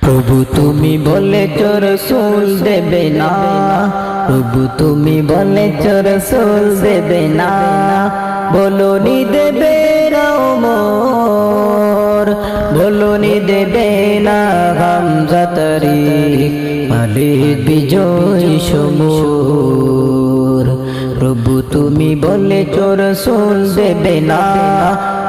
প্রভু তুমি বলেছ রাসূল দেবে না, প্রভু তুমি বলেছ রাসূল দেবে না, বলনি দেবে না ওমর, বলনি দেবে না হামজা তারিক, খালিদ বিজয় সমর। প্রভু তুমি বলেছ রাসূল দেবে না,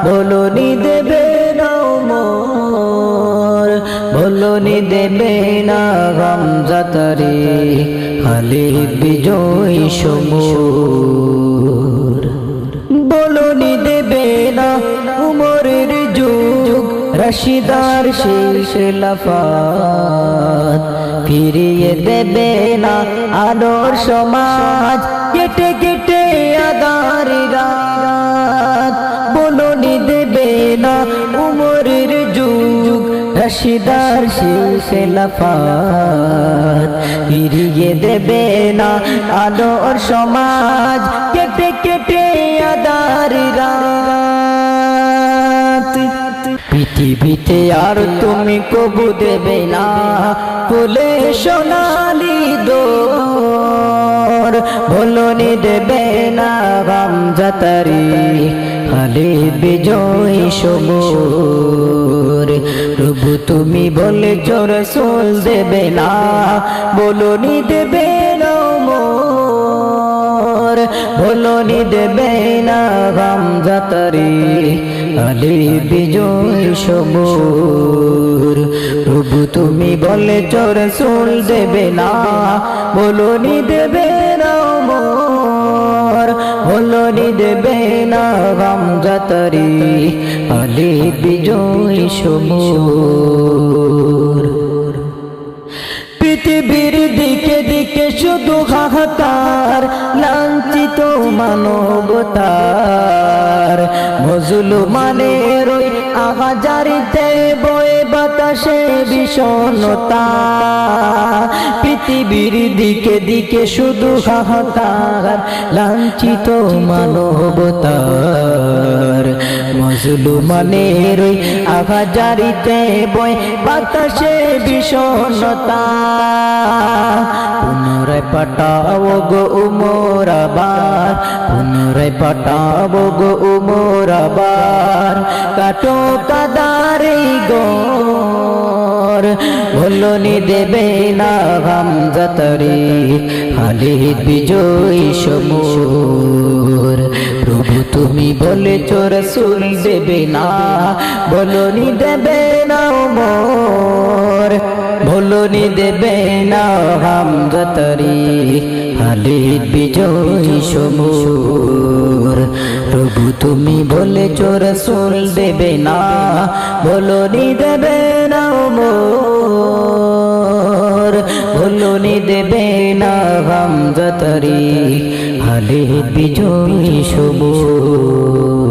বলনি দেবে না ওমর, বলনি দেবে না হামজা তারিক, খালিদ বিজয় সমর। বলনি দেবে না উমরের যুগ, রাশিদার শেষ খেলাফত, ফিরিয়ে দেবে না আলোর সমাজ, কেটে কেটে আঁধার রাত। বলনি দেবে না উমরের যুগ, রাশিদার শেষ খেলাফত, ফিরিয়ে দেবে না আলোর সমাজ, কেটে কেটে আঁধার রাত। পৃথিবীতে আর তুমি কবু দেবে না ফুলে সোনালি দোর, বলনি দেবে না হামজা তারিক, খালিদ বিজয় সমর। প্রভু তুমি বলেছ রাসূল দেবে না, বলনি দেবে না ওমর, বলনি দেবে না হামজা তারিক, খালিদ বিজয় সমর। প্রভু তুমি বলেছ রাসূল দেবে না, বলনি দেবে না ওমর, বলনি দেবে না হামজা তারিক, খালিদ বিজয় সমর। পৃথিবীর দিকে দিকে শুধু হাহাকার, লাঞ্ছিত মানবতার, মুসলমানের ওই আহাজারিতে বয়ে বাতাসে বিষণ্ণতা। পৃথিবীর দিকে দিকে শুধু হাহাকার, লাঞ্ছিত মানবতার, মুসলমানের ওই আহাজারিতে বয়ে বাতাসে বিষণ্ণতা। পুনরায় পাঠাও গো উমর আবার, পুনরায় পাঠাও গো উমর আবার, কাটো কাদারে গর, বলনি দেবে না হামজা তারিক, খালিদ বিজয় সমর। প্রভু তুমি বলেছ রাসূল দেবে না, বলনি দেবে না ওমর, বলনি দেবে না হামজা তারিক, খালিদ বিজয় সমর। প্রভু তুমি বলেছ রাসূল দেবে না, বলনি দেবে না ওমর, বলনি দেবে না হামজা তারিক, খালিদ বিজয় সমর।